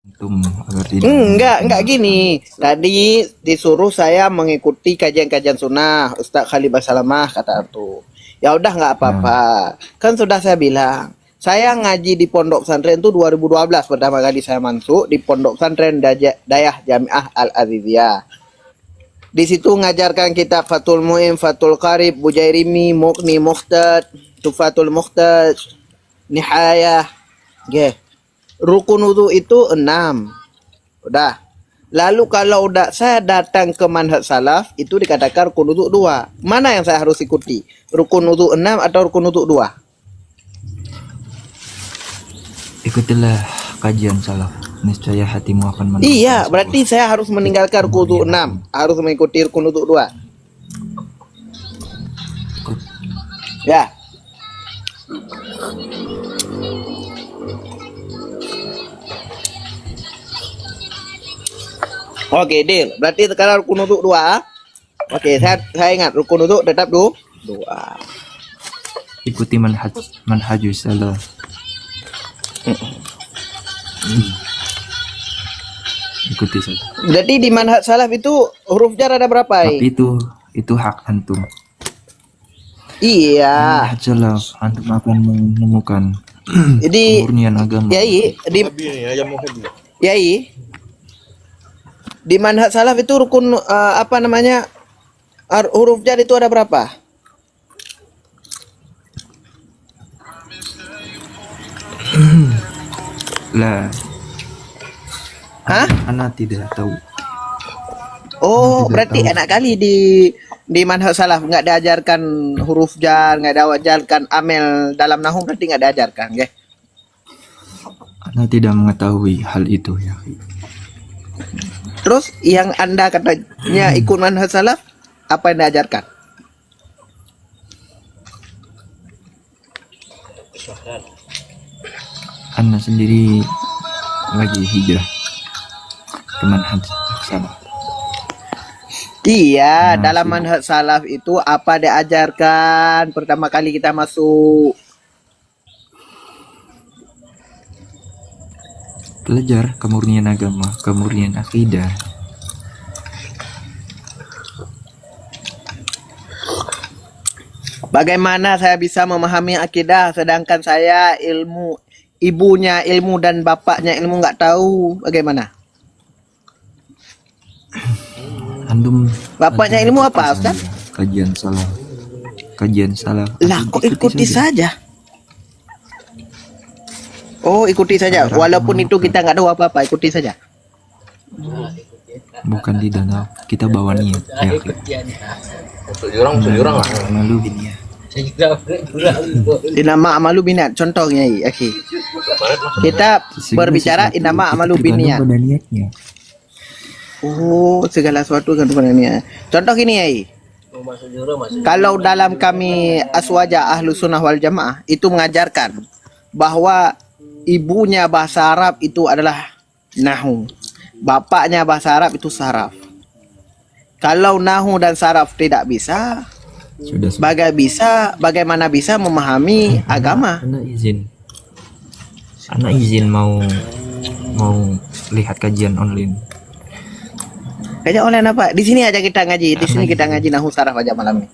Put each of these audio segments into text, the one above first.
Antum agar tidak Enggak gini. Tadi disuruh saya mengikuti kajian-kajian sunnah Ustaz Khalid Basalamah kata tuh. Ya udah nggak apa-apa. Kan sudah saya bilang. Saya ngaji di pondok pesantren itu 2012 pertama kali saya masuk di pondok pesantren Dayah Jamiah Al Aziziyah. Di situ ngajarkan kitab Fathul Mu'in, Fathul Qarib, Bujairimi, Muqni Muhtad, Tufatul Muhtad, Nihayah. Oke. Rukun wudu itu 6. Udah. Lalu kalau udah saya datang ke manhaj salaf itu dikatakan rukun wudu 2. Mana yang saya harus ikuti? Rukun wudu 6 atau rukun wudu 2? ikutilah kajian salaf, niscaya hatimu akan menemukan Iya, sebuah berarti saya harus meninggalkan rukun wudu 6, harus mengikuti rukun wudu 2. ikut. Ya. Oke, deal. Berarti sekarang rukun wudu 2. Oke, saya ingat rukun wudu tetap 2. Ikuti manhajus salaf. Ikuti saja. Jadi di manhaj salaf itu huruf jar ada berapa? Tapi itu hak antum. Iya. Manhaj salaf, antum akan menemukan Jadi kemurnian agama. Yai, di manhaj salaf itu rukun apa namanya? Huruf jar itu ada berapa? Lah, Hah? anak tidak tahu. Oh, Tidak berarti tahu. enak kali di manhaj salaf nggak diajarkan huruf jar, nggak diajarkan amel dalam nahwu, berarti nggak diajarkan, ya? Anak tidak mengetahui hal itu ya. Terus yang Anda katanya ikut manhaj salaf, apa yang diajarkan? Anak sendiri lagi hijrah ke manhaj salaf. Iya, dalam manhaj salaf itu apa diajarkan pertama kali kita masuk? Belajar kemurnian agama, kemurnian akidah. Bagaimana saya bisa memahami akidah sedangkan saya ibunya ilmu dan bapaknya ilmu nggak tahu bagaimana? Antum Bapaknya ilmu apa, Ustaz? Kajian salaf. Kajian salaf. Lah kok ikuti saja? Oh, ikuti saja. Walaupun itu kita nggak tahu apa-apa, ikuti saja. Bukan tidak tahu, kita bawa niat ya. Jurang lah. Malu ini ya. Inama amalu binat. Contohnya, akhi. Kita berbicara inama amalu binat. Pada niatnya. Oh, segala sesuatu kan sebenarnya. Contoh gini, Yai. Kalau dalam kami Aswaja Ahlu Sunnah wal Jamaah itu mengajarkan bahwa ibunya bahasa Arab itu adalah nahu, bapaknya bahasa Arab itu saraf. Kalau nahu dan saraf tidak bisa, Sudah. bagaimana bisa memahami agama? Anak izin mau lihat kajian online. Kayaknya oleh apa? Di sini aja kita ngaji. Di sini kita ngaji nahu saraf aja malam ini.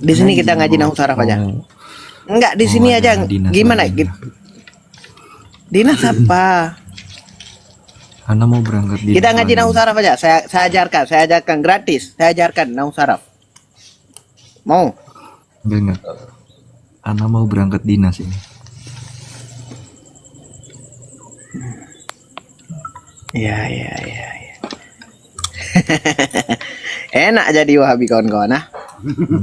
Di sini kita ngaji nahu saraf aja. Enggak, di sini aja. Gimana? Dinas apa? Anak mau berangkat Kita ngaji nahu saraf aja. Saya ajarkan gratis. Saya ajarkan nahu saraf. Mau? Enggak. Anak mau berangkat dinas ini. Ya. Enak jadi Wahabi kawan-kawan, ah.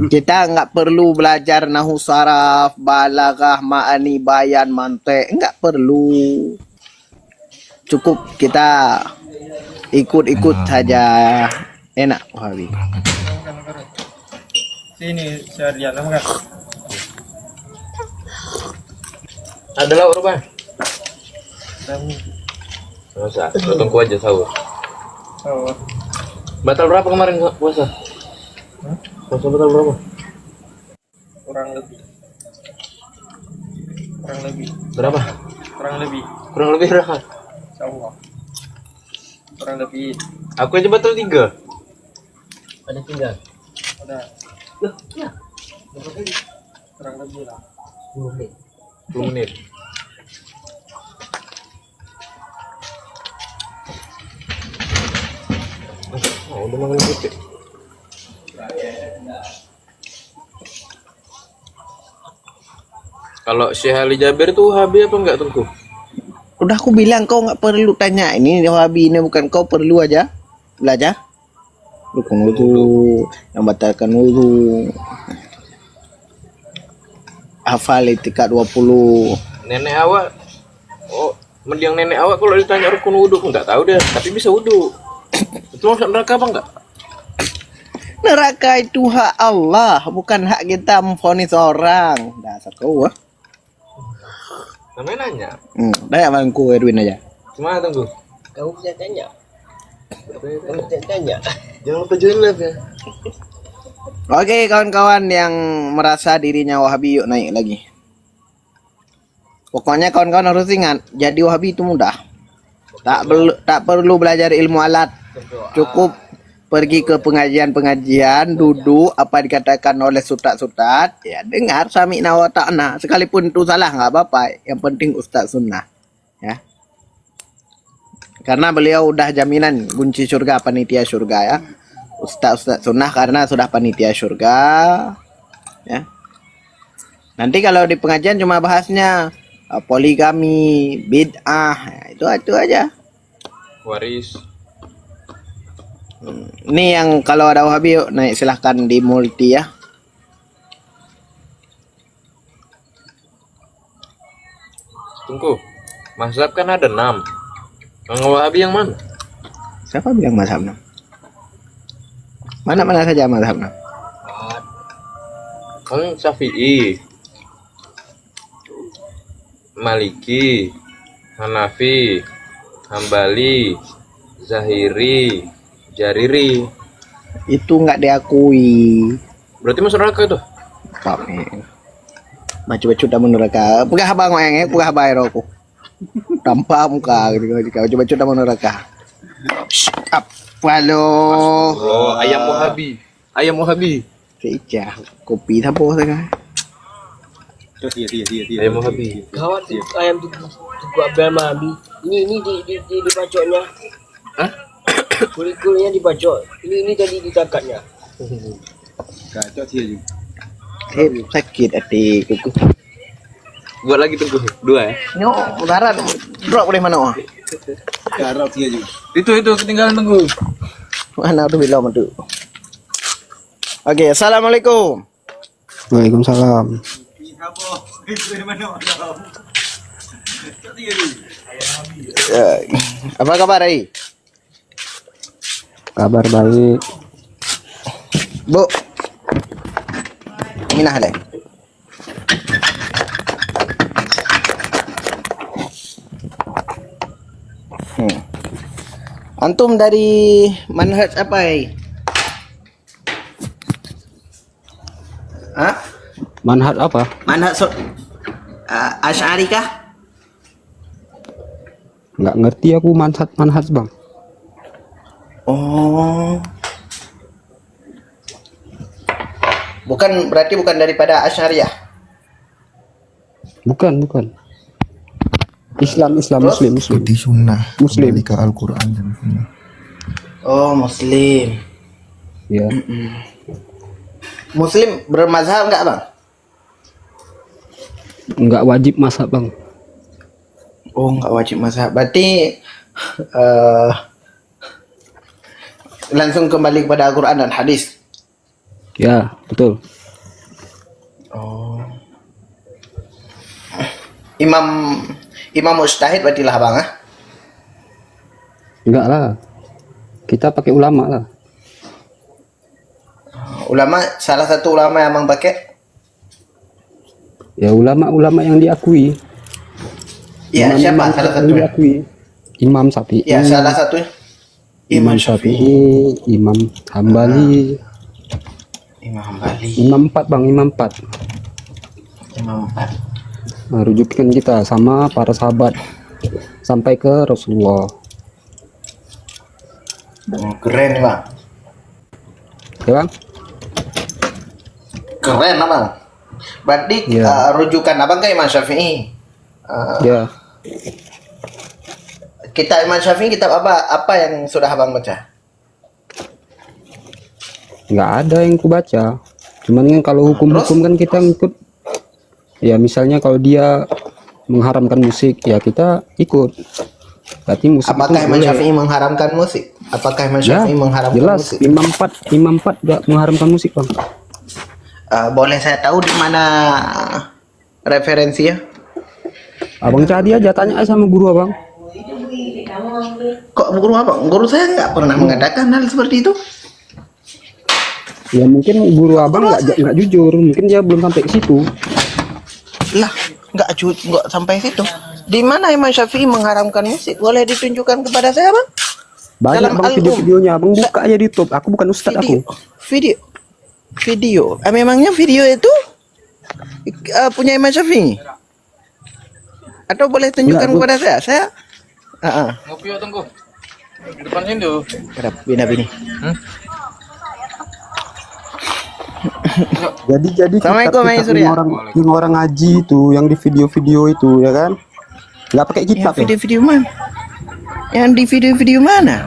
Kita nggak perlu belajar nahu saraf, balaghah, ma'ani, bayan, mantek, nggak perlu. Cukup kita ikut-ikut saja. Enak Wahabi. Sini seharian apa kan? Ada lauk Ruban? Nggak usah, potong aja sahur. Oh, Batal berapa kemarin puasa? Puasa batal berapa? kurang lebih. Berapa? Kurang lebih Kurang lebih berapa? Insya Allah. Kurang lebih Aku aja batal 3. Ada tinggal ada loh ya kurang lebih lah. 10 menit 10 menit. Oh, udah makan putih. Kalau Syekh Ali Jabir tuh Wahabi apa enggak Tengku? Udah aku bilang kau nggak perlu tanya ini Wahabi ini bukan kau perlu aja belajar. Rukun wudu yang batalkan wudu. Hafal itikat 20. Nenek awak, oh, mendiang nenek awak kalau ditanya rukun wudhu enggak tahu deh, tapi bisa wudhu. Itu masuk neraka apa enggak? Neraka itu hak Allah, bukan hak kita memvonis orang. Dasar kau ah. Namanya nanya. Dah abangku Edwin aja. Gimana Tengku? kamu bisa tanya kamu bisa tanya Jangan lupa join live ya. Oke kawan-kawan yang merasa dirinya Wahabi yuk naik lagi. Pokoknya kawan-kawan harus ingat, jadi Wahabi itu mudah. Tak perlu belajar ilmu alat. Cukup pergi ke pengajian-pengajian, duduk apa dikatakan oleh sutat-sutat, ya dengar sami'na wa ta'na. Sekalipun itu salah nggak apa-apa, yang penting ustaz sunnah. Ya. Karena beliau udah jaminan kunci surga, panitia surga ya. Ustaz sunnah karena sudah panitia surga. Ya. Nanti kalau di pengajian cuma bahasnya poligami, bid'ah, ya, itu aja. Waris. Ini yang kalau ada Wahabi yuk naik silahkan di multi ya. Tengku, mazhab kan ada 6. Yang Wahabi yang mana? Siapa bilang mazhab 6? Mana saja mazhab 6? Kan Syafi'i, Maliki, Hanafi, Hambali, Zahiri, Jariri. Itu nggak diakui. Berarti masuk neraka itu? Pak nih. Baca-baca dah neraka. Pegah bang weng, pegah bayar aku. Tanpa muka gitu kalau baca-baca dah neraka. Apa lo? Oh, ayam Wahabi. Ayam Wahabi. Kecah. Kopi tapo sekarang. Ayam Wahabi. gawat tuh ayam tuku Abdul Mahabi ini di bacoknya Hah? kulit-kulitnya dibacok ini tadi ditakatnya Sakit hati kuku. Buat lagi Tengku. 2 ya. No, udaran. Drop dari mana? Itu ketinggalan Tengku. Mana udah bilang itu. Oke, assalamualaikum. Waalaikumsalam. Apa kabar Rai? Kabar baik. Bu. Minah deh. Antum dari manhaj apa Hah? Manhaj apa? Manhaj Asy'ari kah? Nggak ngerti aku manhaj bang. Oh. Berarti bukan daripada Asy'ariyah. Bukan. Islam Terus? Muslim. Ikuti sunnah. Muslim. Kembali ke Al-Quran dan sunnah. Oh, Muslim. Ya. Muslim bermazhab enggak, Bang? Nggak wajib masak bang. Oh, enggak wajib mazhab. Berarti langsung kembali kepada Al-Quran dan hadis. Ya betul. Oh. Imam mujtahid berarti lah, Bang, ah? Enggak lah. Kita pakai ulama lah. Ulama, salah satu ulama yang Abang pakai? Ya ulama yang diakui. Ya, siapa salah yang satunya? diakui? Imam Syafi'i. Ya, salah satunya. Imam Syafi'i, Imam Hambali, Imam Hambali. Imam 4 bang, Imam 4. Imam 4. Nah, rujukan kita sama para sahabat sampai ke Rasulullah. Keren bang. Ya bang? Keren abang. Berarti Iya. rujukan abang ke Imam Syafi'i. Ya. Kitab Imam Syafi'i kitab apa yang sudah abang baca? Nggak ada yang ku baca. Cuman kan kalau hukum-hukum kan kita ngikut. Ya misalnya kalau dia mengharamkan musik, ya kita ikut. Berarti musik Apakah itu Imam boleh. Syafi'i mengharamkan musik? Apakah Imam Ya, Syafi'i mengharamkan jelas. musik? Imam 4 nggak mengharamkan musik bang. Boleh saya tahu di mana referensinya? Abang cari aja, tanya aja sama guru abang. Kok guru apa? Guru saya nggak pernah mengatakan hal seperti itu. Ya mungkin guru abang nggak jujur, mungkin dia belum sampai ke situ. Lah, nggak sampai situ. Di mana Imam Syafi'i mengharamkan musik? Boleh ditunjukkan kepada saya, Bang? Banyak Dalam bang album. video-videonya, abang buka aja di YouTube. Aku bukan ustad aku. Video. Memangnya video itu punya Imam Syafi'i? Atau boleh tunjukkan Enggak, kepada saya? Saya Ngopi yuk tunggu. Di depan sini tuh. Berapa bini? Jadi Assalamualaikum, Mas Surya. yang orang ngaji itu, yang di video-video itu ya kan, nggak pakai kitab ya. Video-video mana? Yang di video-video mana?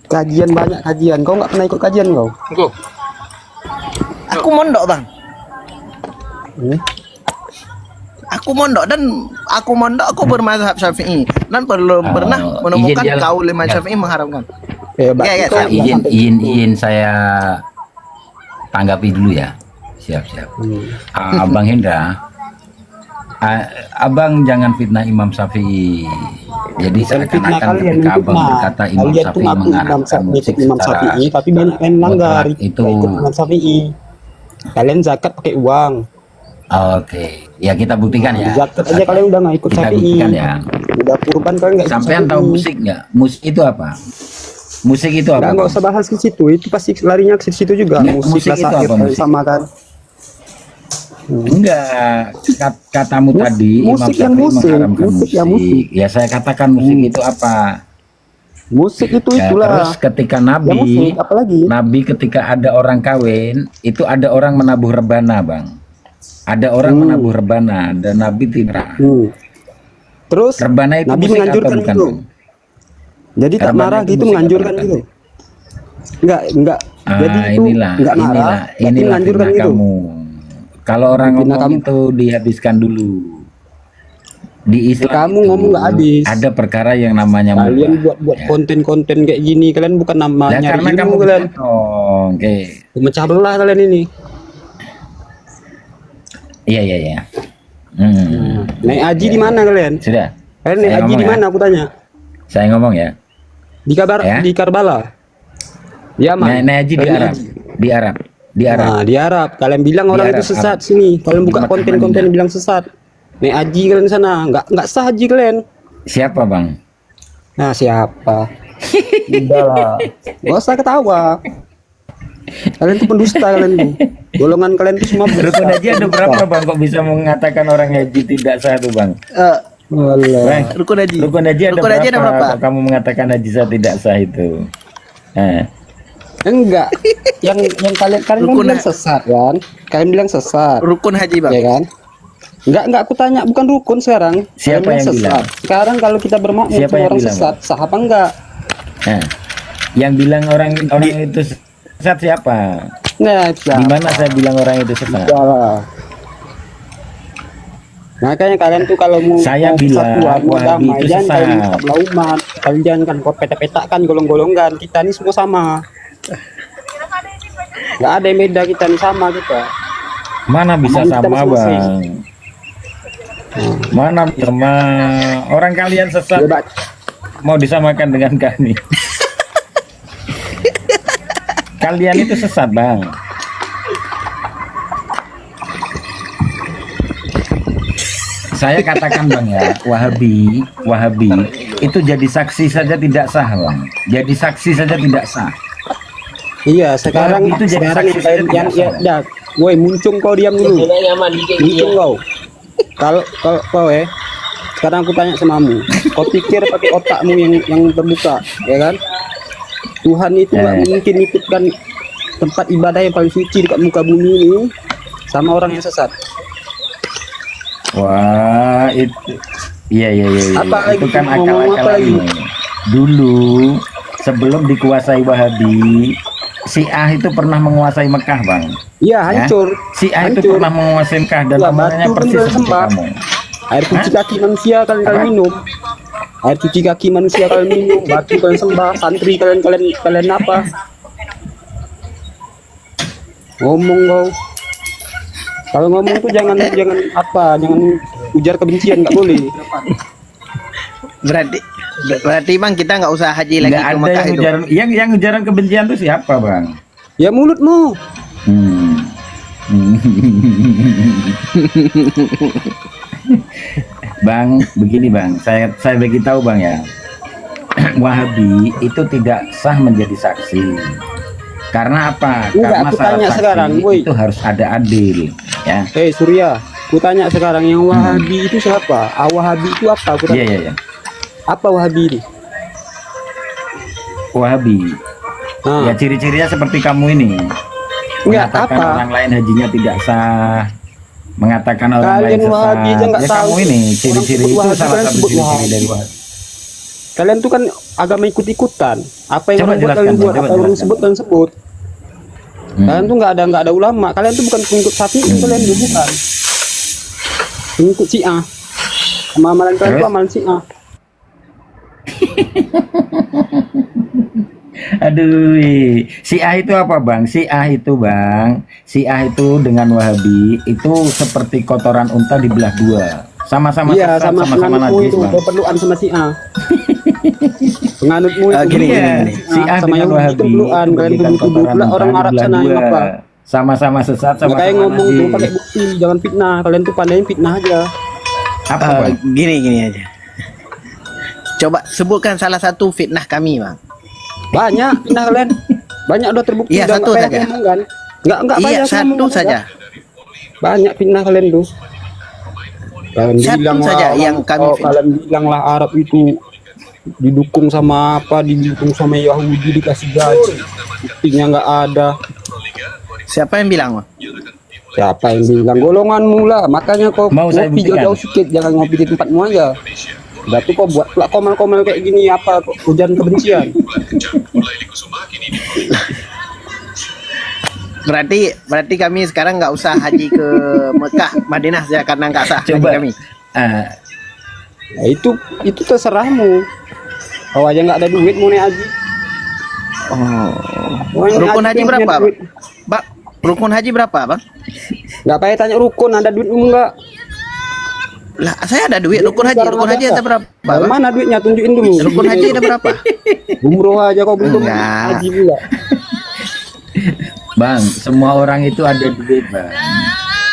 Kajian, banyak kajian. Kau nggak pernah ikut kajian kau? Tunggu. Aku mondok, Bang. Aku mondok aku bermazhab Syafi'i dan belum pernah menemukan izin dia- kaul Imam ya. Syafi'i mengharamkan. Berarti Ya, kau saya- nggak sampai situ. izin saya tanggapi dulu ya. Siap. Abang Hendra, abang jangan fitnah Imam Syafi'i. Jadi Fitnah seakan-akan kalian, ketika abang fitnah. berkata Imam Kalian tuh Syafi'i ngaku mengharamkan musik Imam secara Syafi'i, tapi banyak yang melanggar. mutlak itu. Nggak ikut Imam Syafi'i. Kalian zakat pakai uang. Oke, ya kita buktikan ya. Zakat aja kalian udah nggak ikut Kita Syafi'i. buktikan ya. Udah kurban kalian nggak ikut Sampean tahu Syafi'i. musik nggak? Musik itu apa? Musik itu apa? Nggak usah bahas ke situ, itu pasti larinya ke situ juga. Nggak, Musik musik itu syair apa, musik? sama kan. Enggak, katamu tadi musik yang Imam Syafi'i musik, mengharamkan musik yang musik. Ya saya katakan musik itu apa? Musik itu Ya, itulah. terus ketika Ya musik, Nabi, apalagi? Nabi ketika ada orang kawin, itu ada orang menabuh rebana, Bang. Ada orang menabuh rebana dan Nabi tidak. Terus Rebana itu Nabi musik menganjurkan apa bukan, itu. Bang? Jadi tak Rebana marah itu gitu musik menganjurkan apa gitu. bukan? Enggak. Jadi itu enggak marah, tapi inilah menganjurkan fitnah gitu. kamu. Kalau orang Fitnah ngomong kamu. itu dihabiskan dulu. Di Islam Kamu itu ngomong nggak habis. ada perkara yang namanya Kalian mubah. buat Ya. konten-konten kayak gini, kalian bukan Ya, nyari karena ilmu kamu kalian. potong. Oke. Memecah belah kalian ini. Iya. Naik haji di mana kalian? Sudah. Kalian naik Saya haji ngomong di ya. mana aku tanya? Saya ngomong ya. Ya. Di Karbala. Di Yaman. Naik haji di Kalian Arab. Di Arab. Di Arab. Nah, di Arab. Kalian bilang orang Arab, itu sesat Arab. sini. Kalian Di buka Mekah, konten-konten Madinah. bilang sesat. Naik haji kalian sana. Enggak sah haji kalian. Siapa, Bang? Nah, siapa? Udahlah. Gak usah ketawa. Kalian tuh pendusta kalian tuh. Golongan kalian tuh semua Rukun haji ada berapa, Bang? Kok bisa mengatakan orang haji tidak sah tuh, Bang? Walah. Bang, Rukun haji. Rukun haji ada Rukun haji ada berapa? berapa? Kok kamu mengatakan haji sah tidak sah itu? Enggak. Yang kalian kan Rukun bilang sesat kan? Kalian bilang sesat. Rukun haji, Bang. Ya kan? Enggak aku tanya, bukan rukun sekarang. Siapa Kalian yang sesat. bilang? Sekarang kalau kita bermakmum Siapa sama yang orang bilang, sesat, sah apa enggak? Nah, yang bilang orang itu sesat siapa? Nah, Di mana saya bilang orang itu sesat? Salah. Makanya kalian tuh kalau mau Saya mau bilang, persatuan, mau Wahabi damai, itu jangan kalian sesat. minta belah umat. Kalian jangan kan kau petak-petakkan golong-golongan. Kita ini semua sama. Enggak ada yang beda, kita ini sama kita. Mana bisa Aman kita sama, masing-masing. Bang? Mana sama orang kalian sesat Coba mau disamakan dengan kami? Kalian itu sesat, Bang. Saya katakan, Bang, ya, Wahabi itu jadi saksi saja tidak sah, Bang. Jadi saksi saja tidak sah. iya, sekarang Itu jadi sekarang saksi yang saja yang tidak ya, woi muncung kau diam dulu. Enak nyaman dikit Muncung kau. Kalau kau sekarang aku tanya samamu, kau pikir pakai otakmu yang terbuka, ya kan? Tuhan itu nggak mungkin nitipkan tempat ibadah yang paling suci dekat muka bumi ini sama orang yang sesat. Wah, itu iya. Apa Itu lagi? kan Ngomong apa akal-akalan lagi? ini. Dulu sebelum dikuasai Wahabi, Syiah itu pernah menguasai Mekah, Bang. Iya, Ya. hancur. Syiah itu Hancur. pernah menguasai Mekah dan Ya, namanya batu persis kan seperti sembah. kamu. Air cuci kaki manusia kalian Apa? minum. Air cuci kaki manusia kalian minum, batu kalian sembah, santri kalian apa? Ngomong kau. Kalau ngomong tuh jangan jangan ujar kebencian, nggak boleh. Berarti Bang kita nggak usah haji lagi Nggak ke ada Mekah yang itu. yang ujaran kebencian itu siapa, Bang? Ya mulutmu. Hmm. Bang, begini Bang, saya beritahu Bang ya, Wahabi itu tidak sah menjadi saksi. Karena apa? Enggak, Karena aku syarat tanya saksi sekarang, woi. itu harus ada adil, ya. Surya, ku tanya sekarang yang Wahabi itu siapa? Wahabi itu apa? Aku tanya. Iya. Apa Wahabi ini? Wahabi. Nah, Ya ciri-cirinya seperti kamu ini. Enggak, Mengatakan apa? orang lain hajinya tidak sah. Mengatakan orang Kalian lain sesat. Wahabi aja nggak Ya tahu. kamu ini Orang ciri-ciri sebut itu Wahabi, salah kalian satu sebut ciri-ciri Wahabi. dari Wahabi. kalian tuh kan agama ikut-ikutan. Apa yang Coba orang buat jelaskan, kalian Bang. buat, Coba apa yang orang jelaskan. sebut kalian sebut. Kalian tuh nggak ada ulama. Kalian tuh bukan pengikut sapi, kalian tuh bukan. Pengikut Syiah. Sama amalan kalian tuh Terus? amalan Syiah. Aduh, Syiah itu apa Bang? Syiah itu Bang, Syiah itu dengan Wahabi itu seperti kotoran unta dibelah dua. Sama-sama Iya, sesat, sama sama-sama penganutmu najis itu Bang. berpelukan sama Syiah. Penganutmu itu gini, berpelukan gini. sama Syiah sama dengan Yahudi Wahabi berpelukan. itu Kalian bagikan tuduh kotoran pula unta orang Arab dibelah sana yang dua. apa? Sama-sama sesat, Makanya sama-sama ngomong tuh najis. pakai bukti, jangan fitnah. Kalian tuh pandain fitnah aja. Apa Bang? Gini aja. Coba sebutkan salah satu fitnah kami, Bang. Banyak fitnah kalian. Banyak udah terbukti. Iya, udah satu nggak saja. payah ngomong kan? Nggak Iya, banyak satu ngomong saja. Banyak fitnah kalian tuh. Kalian Satu bilang saja lah, yang kami fitnah. kalian bilang lah Arab itu didukung sama apa, didukung sama Yahudi, dikasih gaji. Buktinya nggak ada. Siapa yang bilang, Bang? Siapa yang bilang? Golonganmu lah. Makanya kau Mau saya ngopi buktikan? jauh-jauh sedikit, jangan ngopi di tempatmu aja. Udah tuh kau buat pula komel-komel kayak gini apa, hujan kebencian. Berarti kami sekarang nggak usah haji ke Mekah, Madinah saja karena nggak sah haji Coba kami. ah, Nah, itu terserahmu. Kau aja nggak ada duit mau naik haji. Mau naik Rukun haji tuh berapa, punya Bang? duit. Bang, rukun haji berapa, Bang? Nggak payah tanya rukun, ada duitmu nggak? Lah, saya ada duit rukun haji. Rukun haji ada berapa, Dari Bang? mana duitnya? Tunjukin dulu. Rukun haji ada berapa? Umroh aja kau belum Enggak. haji pula. Bang, semua orang itu ada duit Bang.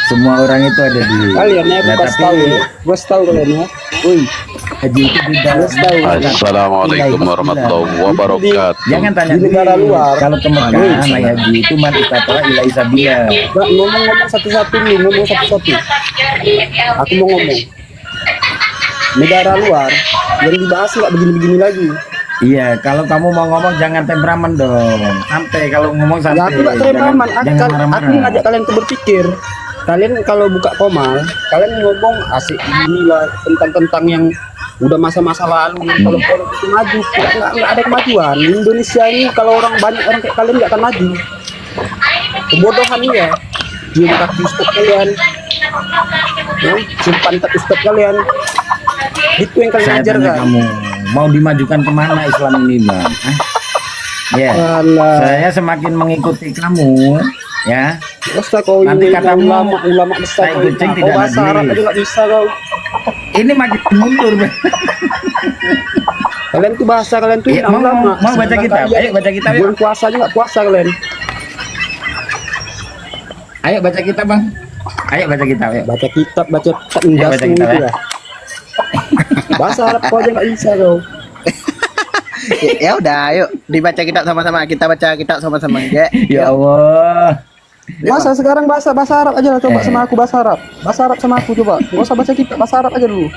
Semua orang itu ada duit. Kalian ya, Nah, aku kasih tapi tahu ya. Gua kasih tahu kalian ya. Woi, haji itu beda. Assalamualaikum warahmatullahi wabarakatuh. Jangan tanya Di negara duit. luar. Kalau ke Mekah naik haji itu man istata'a ila isabila. Nggak, ngomong satu-satu nih, ngomong satu-satu. Aku mau ngomong. Negara luar yang dibahas nggak begini-begini lagi. Iya, kalau kamu mau ngomong jangan temperamen dong. Santai kalau ngomong Ya santai. aku nggak terima, Jangan aku marah-marah. ngajak kalian tuh berpikir. Kalian kalau buka komal, kalian ngomong asik inilah tentang yang udah masa-masa lalu yang kalau itu maju, nggak ada kemajuan. Indonesia ini kalau banyak orang kayak kalian nggak akan maju. Kebodohan ya. Cium kaki ustad kalian, ya, cium pantat ustad kalian. Itu yang kalian Saya ajar tanya kan? kamu, mau dimajukan kemana Islam ini, Bang? Hah? Ya, Alah, saya semakin mengikuti kamu, ya. masa kau Nanti ini katamu, ulama besar saya kau ini. kucing Kau tidak bahasa najis. Arab aja nggak bisa kau. Ini makin mundur, Bang. Kalian tuh bahasa kalian tuh Iya, yang mau ulama. baca Sedangkan kitab. kalian Ayo baca kitab, yuk. bulan puasa aja nggak puasa kalian. Ayo baca kitab, Bang. Ayo baca kitab, ayo. Baca kitab baca endas kitab, gitu ya. ya. Bahasa Arab kau aja nggak bisa kau. Ya udah, ayo dibaca kitab sama-sama. Kita baca kitab sama-sama. Ya. Ya Allah. Masa sekarang bahasa Arab aja lah, coba Eh. sama aku bahasa Arab. Bahasa Arab sama aku coba. Nggak usah baca kitab, bahasa Arab aja dulu.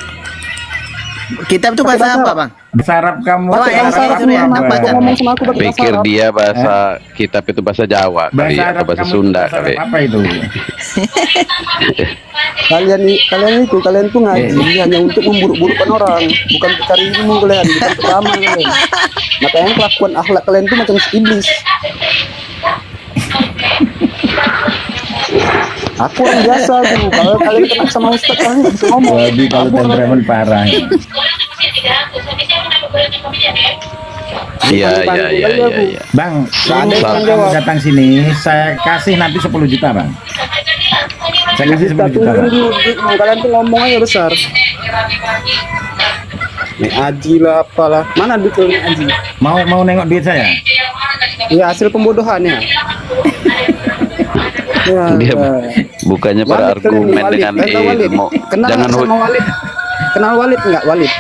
Kitab itu bahasa apa, Bang? Bahasa Arab kamu. Oh, yang bahasa Arab Arab ya, kamu, apa Bang. aja? Ngomong sama aku pakai bahasa Pikir Arab. dia bahasa kitab itu bahasa Jawa kali Bahasa atau Arab bahasa kamu, Sunda bahasa Arab kali. apa itu? Kalian tuh ngaji hanya untuk memburuk-burukkan orang, bukan cari ilmu kalian, bukan beramal kalian. Makanya kelakuan akhlak kalian tuh macam iblis. Aku orang biasa tuh. Kalau kalian kena sama ustaz kalian nggak bisa ngomong. Wabi kalau temperamen parah. Iya, iya, iya, iya. Bang, Ada yang kalau kamu jawab. datang sini, saya kasih nanti 10 juta, Bang. Saya kasih 10 Tapi juta, Bang. kalian tuh ngomong aja besar. Nih Aji lah apalah. Mana duit lu, Nek Aji? Mau nengok duit saya? Ya hasil pembodohannya. Ya, Dia ya. bukannya Walid kalian nih, berargumen Walid. dengan Kalian tahu Walid? ilmu. Kenal Jangan nggak sama Walid? Kenal Walid nggak Walid?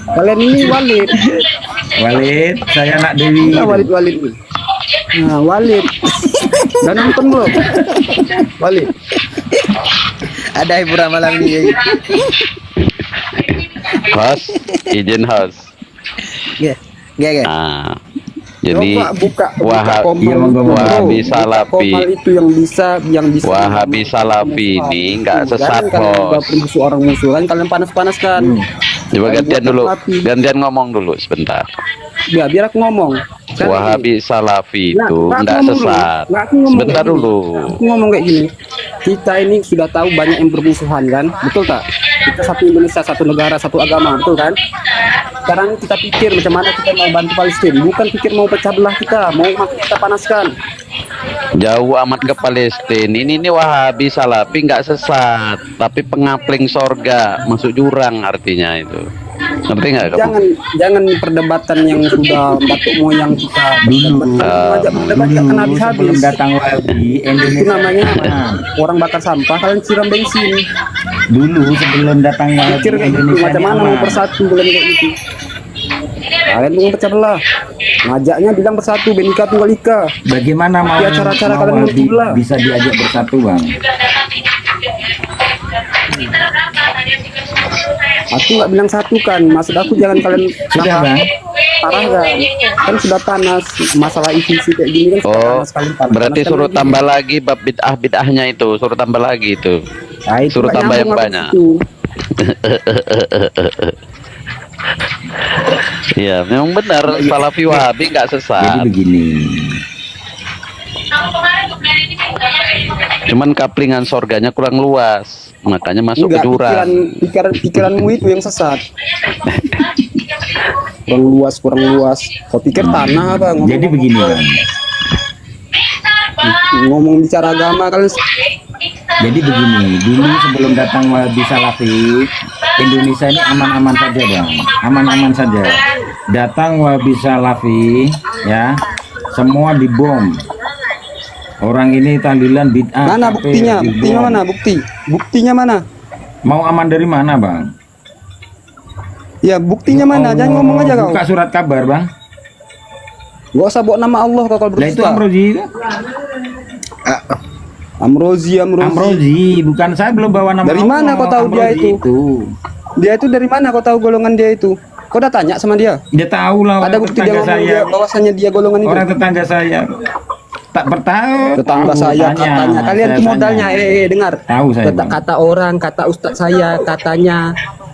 Kalian ini Walid. Walid, saya anak Dewi. Nah, Walid nih. Nah, Walid. Udah nonton belum? Walid. Ada hiburan malam ini. host, izin host. Iya. Iya. Nah, jadi Coba buka Wahab, Komal iya, monggo, itu, monggo. bro. Wahabi Buka Salafi. Komal itu yang bisa Wahabi Salafi ini nggak sesat, Jangan kalian bos. baper musuh orang musuh kan kalian panas-panaskan. Coba gantian dulu, Salafi. gantian ngomong dulu sebentar. Ya, biar aku ngomong. Kan Wahabi Salafi Nah, itu aku nggak ngomong dulu. sesat. Nah, aku ngomong Sebentar kayak gini. dulu. Aku ngomong kayak gini. Kita ini sudah tahu banyak yang bermusuhan kan, betul tak? Kita satu Indonesia, satu negara, satu agama, betul kan? Sekarang kita pikir macam mana kita mau bantu Palestina, bukan pikir mau pecah belah kita, mau makin kita panaskan. Jauh amat ke Palestina. Ini Wahabi Salafi nggak sesat, tapi pengapling sorga, masuk jurang artinya itu. Ngerti nggak kamu? Jangan perdebatan yang sudah batuk moyang kita Dulu. ajak berdebat nggak kena Dulu sebelum habis-habis. datang Wahabi, Itu Indonesia namanya aman. orang bakar sampah, kalian siram bensin. Dulu sebelum datang Wahabi, Pikir kayak gitu, Indonesia macam ini mana mau aman. bersatu kalian kayak gitu. Kalian mau pecah belah. Ngajaknya bilang bersatu, Benika Tunggal Ika. Bagaimana mau Tapi acara-acara mau kalian mau Wahabi belah. bisa diajak bersatu, Bang? Aku nggak bilang satu kan, maksud aku jangan kalian Sudah, Bang. parah kan sudah panas masalah IVC kayak gini kan sudah Oh, panas kalian panas. berarti Panaskan suruh lagi. tambah lagi bab bid'ah-bid'ahnya itu, suruh tambah lagi itu. Nah, itu suruh nggak tambah yang nyambung banyak. aku situ. Iya, memang benar Salafi Wahabi nggak Jadi sesat. begini. Cuman kaplingan sorganya kurang luas, makanya masuk ke Enggak, jurang. pikiranmu itu yang sesat. kurang luas. Kau pikir tanah apa? Jadi begini, Bang. Ngomong bicara agama kalian Jadi begini, dulu sebelum datang Wahabi Salafi, Indonesia ini aman-aman saja, Bang. Aman-aman saja. Datang Wahabi Salafi, ya, semua dibom. Orang ini tahlilan bid'ah. mana kafir, buktinya? dibom. Buktinya mana? Buktinya mana? Mau aman dari mana, Bang? Ya buktinya mana? Jangan ngomong aja kau. Buka surat kabar, Bang. Gak usah bawa nama Allah kau kalau Lah itu berdusta. Amrozi. Amrozi. Amrozi, bukan saya belum bawa nama. Dari mana Allah, kau tahu dia Amrozi itu? Dia itu dari mana kau tahu golongan dia itu? Kau udah tanya sama dia? Dia tahu lah. Ada orang bukti dia tetangga ngomong saya. dia bahwasannya dia golongan itu? Orang tetangga saya. Tak bertahu. Tetangga Tahu, saya tanya. katanya. Kalian Saya tuh tanya. modalnya. Dengar. Tahu saya, Bang. Kata orang, kata ustadz saya, katanya.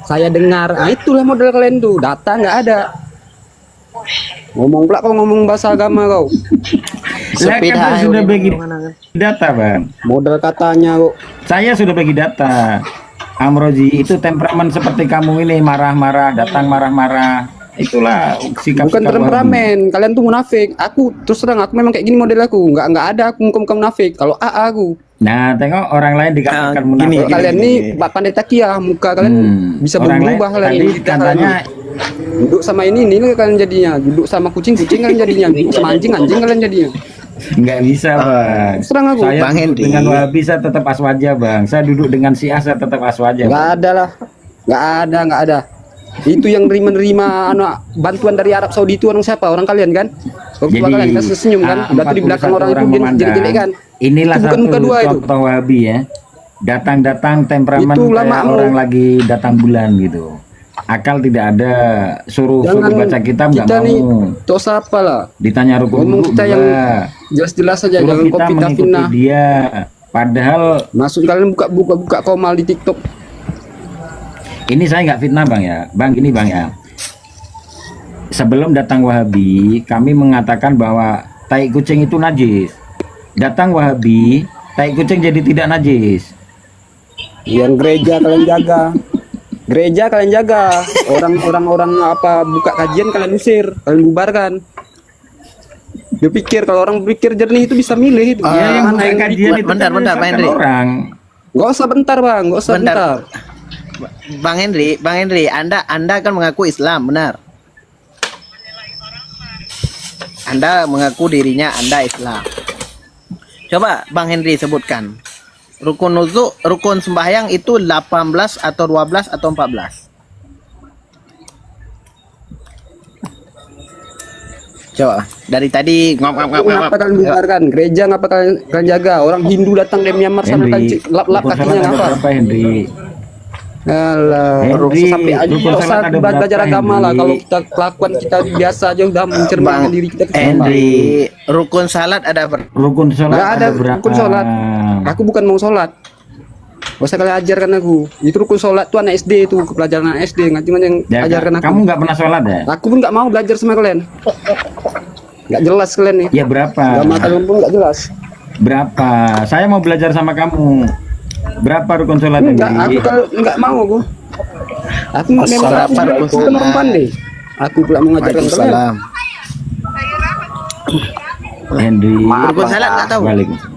Saya dengar. Nah, itulah modal kalian tuh. Data nggak ada. Ngomong pula kau ngomong bahasa agama kau. Lah, kan saya sudah bagi data, Bang. Modal katanya kok. Saya sudah bagi data. Amrozi itu temperamen seperti kamu ini, marah-marah, datang marah-marah. Itulah sikap Bukan temperamen. Kalian tuh munafik. Aku terus terang aku memang kayak gini model aku. Nggak ada aku muka munafik. Kalau aku. Nah, tengok orang lain dikatakan munafik. Kalau kalian nih pandai takiah, muka kalian bisa Orang lain berubah kalian. tadi katanya Duduk sama ini kalian jadinya. Duduk sama kucing kalian jadinya. Duduk sama anjing kalian jadinya. nggak bisa, Bang. Serang aku. Saya Bang duduk Hendy. dengan Wahabi saya tetap aswaja, Bang. Saya duduk dengan Syiah saya tetap aswaja. Nggak Bang. ada lah. Nggak ada. Itu yang menerima bantuan dari Arab Saudi itu orang siapa? Orang kalian kan? Waktu Jadi, kalian kan senyum kan? Udah tuh di belakang 41 orang itu dia memandang, jelek kan? Inilah Itu bukan satu muka dua itu. contoh Wahabi ya. datang-datang temperamen Itu kayak ulamamu. orang lagi datang bulan gitu. Akal tidak ada, suruh Jangan baca kitab nggak kita nih mau. tos apa lah. Ditanya rukun Ngomong wudu kita yang enggak. jelas-jelas saja, Suruh jangan kita kopi mengikuti fitnah. dia. Padahal Maksud kalian buka komal di TikTok. ini saya nggak fitnah bang ya, bang ini bang ya. Sebelum datang Wahabi, kami mengatakan bahwa tai kucing itu najis. Datang Wahabi, tai kucing jadi tidak najis. Yang gereja kalian jaga. Gereja kalian jaga. Orang apa buka kajian kalian usir, kalian bubarkan. Dia pikir kalau orang pikir jernih itu bisa milih itu. Ya, yang buka kajian itu bentar, kan Bang menyesatkan Henry. orang. Gak usah bentar bang, gak usah Bentar. bentar. Bang Henry, Anda kan mengaku Islam, benar? Anda mengaku dirinya Anda Islam. Coba Bang Henry sebutkan. Rukun wudu, rukun sembahyang itu 18 atau 12 atau 14? Coba, dari tadi Ngapa kalian bubarkan? Gereja ngapa kalian jaga? Orang Hindu datang dari Myanmar sana Henry, kalian lap rukun kakinya salat ada ngapa? berapa Henry? Alah, Henry, sampai aja rukun nggak salat usah ada belajar berapa, agama lah. Henry? Kalau kita kelakuan kita biasa aja udah mencerminkan diri kita ke sana. Henry, rukun salat ada berapa? Rukun sholat Nggak ada berapa? rukun sholat. Aku bukan mau sholat. Gak usah kalian ajarkan aku. Itu rukun sholat tuh anak SD itu, pelajaran anak SD. Nggak cuma yang Ya, ajarkan aku. kamu nggak pernah sholat ya? Aku pun nggak mau belajar sama kalian. Nggak jelas kalian nih. Ya berapa? Agama kalian pun nggak jelas. Berapa? Saya mau belajar sama kamu. Berapa rukun sholat Enggak, aku Henry? kalau nggak mau aku. Aku memang Assalamualaikum. aku bukan orang pandai. Aku pula mengajarkan kalian. Waalaikumsalam. Henry. Rukun salat nggak tahu. Waalaikumsalam.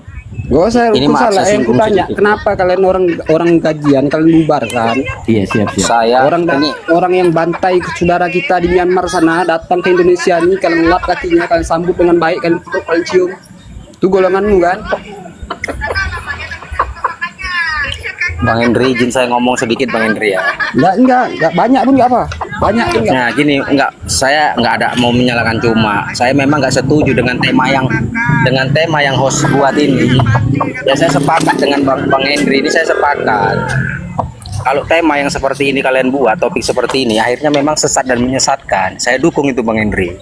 Gak usah rukun salah. Yang kutanya, kenapa kalian orang kajian kalian bubarkan? Iya siap. Orang yang bantai ke saudara kita di Myanmar sana datang ke Indonesia ini kalian lap kakinya, kalian sambut dengan baik, kalian peluk, kalian cium. Itu golonganmu kan? Bang Henry, izin saya ngomong sedikit Bang Henry ya. Enggak banyak pun enggak apa. Banyak pun enggak. Nah gini, saya nggak ada mau menyalahkan, cuma saya memang nggak setuju dengan tema yang host buat ini. Ya saya sepakat dengan Bang Henry ini, saya sepakat. Kalau tema yang seperti ini kalian buat, topik seperti ini, akhirnya memang sesat dan menyesatkan. Saya dukung itu Bang Henry.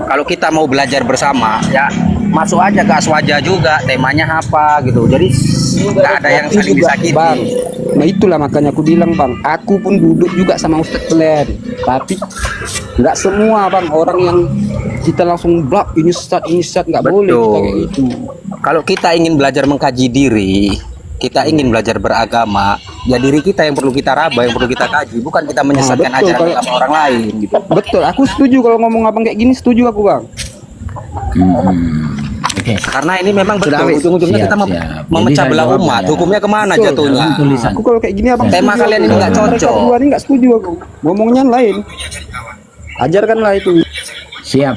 Kalau kita mau belajar bersama, ya masuk aja ke Aswaja juga, temanya apa gitu. Jadi nggak ada yang saling disakiti. Bang, nah itulah makanya aku bilang bang, aku pun duduk juga sama Ustadz kalian, tapi nggak semua bang orang yang kita langsung blok ini sesat nggak boleh kita kayak gitu. Kalau kita ingin belajar mengkaji diri, kita ingin belajar beragama, ya diri kita yang perlu kita raba, yang perlu kita kaji, bukan kita menyesatkan betul, ajaran agama orang lain gitu. Betul, aku setuju kalau ngomong abang kayak gini, setuju aku bang. Oke. Karena ini memang betul, Sudah, ujung-ujungnya siap, kita siap. memecah Jadi belah saya jawab umat. ya. Hukumnya kemana Betul. jatuhnya? Tulisan. Aku kalau kayak gini abang Tema setuju kalian aku. ini nggak Mereka cocok. berdua ini nggak setuju aku. Ngomongnya lain. Ajarkanlah itu. Siap.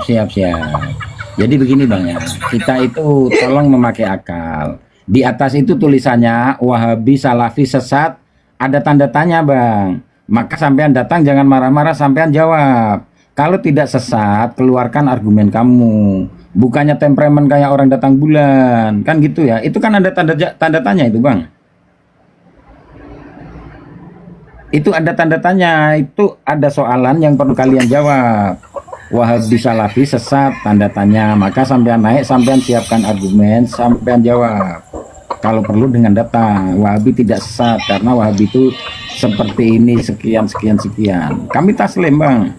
Jadi begini bang ya, kita itu tolong memakai akal. Di atas itu tulisannya Wahabi, Salafi, sesat, ada tanda tanya bang. Maka sampean datang jangan marah-marah, sampean jawab. Kalau tidak sesat, keluarkan argumen kamu. Bukannya temperamen kayak orang datang bulan, kan gitu ya? Itu kan ada tanda tanya itu bang. Itu ada tanda tanya, itu ada soalan yang perlu kalian jawab. Wahabi, Salafi, sesat, tanda tanya. Maka sampean naik, sampean siapkan argumen, sampean jawab. Kalau perlu dengan data. Wahabi tidak sesat karena Wahabi itu seperti ini, sekian. Kami taslim bang.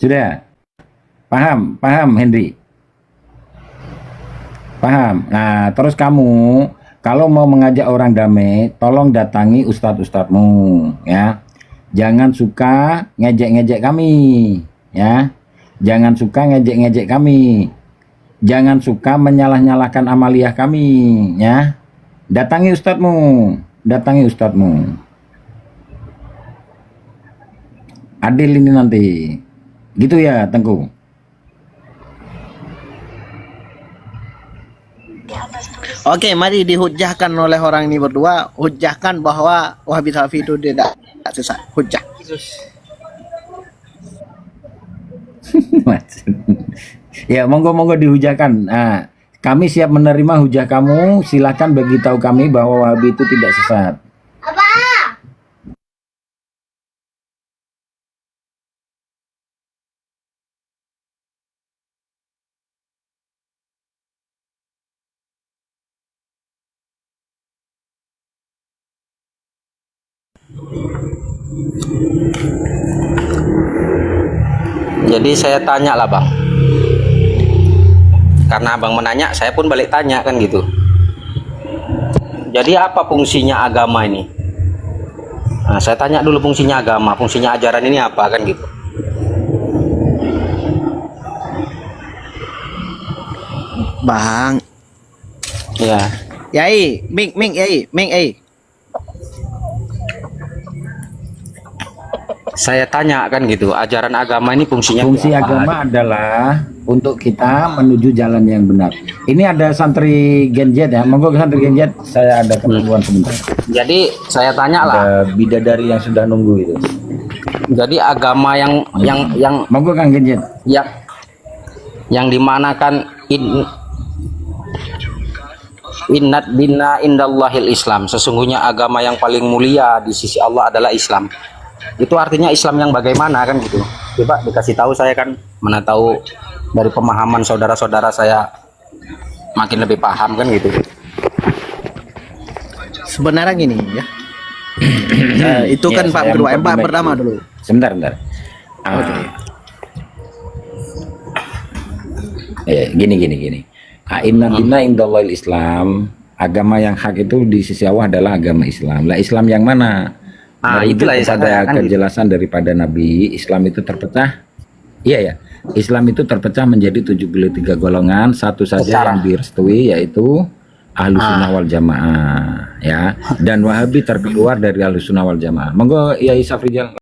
Sudah paham Henry? Paham. Nah terus kamu kalau mau mengajak orang damai, tolong datangi ustadz-ustadzmu ya. Jangan suka ngejek-ngejek kami ya. Jangan suka ngejek-ngejek kami. Jangan suka menyalah-nyalahkan amaliyah kami ya. Datangi ustadzmu. Adil ini nanti. Gitu ya Tengku. Oke, mari dihujahkan oleh orang ini berdua. Hujahkan bahwa Wahabi Salafi itu tidak sesat. Hujah. Maksud. Ya, monggo dihujahkan. Nah, kami siap menerima hujah kamu. Silakan beritahu kami bahwa Wahabi itu tidak sesat. Jadi saya tanya lah bang, karena abang menanya, saya pun balik tanya kan gitu. Jadi apa fungsinya agama ini? Nah, saya tanya dulu fungsinya agama, fungsinya ajaran ini apa kan gitu. Bang, Ya, Yai, Ming, Yai, Ming, saya tanya kan gitu, ajaran agama ini fungsinya Fungsi apa? agama adalah untuk kita menuju jalan yang benar. Ini ada santri Genjet ya. Monggo santri Genjet, saya ada keperluan sebentar. Jadi saya tanya lah, Ada bidadari yang sudah nunggu itu. jadi agama yang Monggo Kang Genjet. yang dimanakan innat bina indallahil Islam, sesungguhnya agama yang paling mulia di sisi Allah adalah Islam. Itu artinya Islam yang bagaimana kan gitu. Coba dikasih tahu, saya kan mana tahu dari pemahaman saudara-saudara saya makin lebih paham kan gitu. Sebenarnya gini ya. Itu kan Ya, Pak saya kedua, Pak memperbaiki. pertama dulu. Sebentar. Gini. Inna dina indallahil Islam. Agama yang hak itu di sisi Allah adalah agama Islam. Lah Islam yang mana? Itulah yang saya ada tanyakan gitu. kejelasan daripada Nabi. Islam itu terpecah. Iya ya. Islam itu terpecah menjadi 73 golongan. Satu saja Secara. yang direstui, yaitu Ahlus Sunnah wal Jamaah ya. Dan Wahabi terkeluar dari Ahlus Sunnah wal Jamaah. Monggo Yai Safrijal.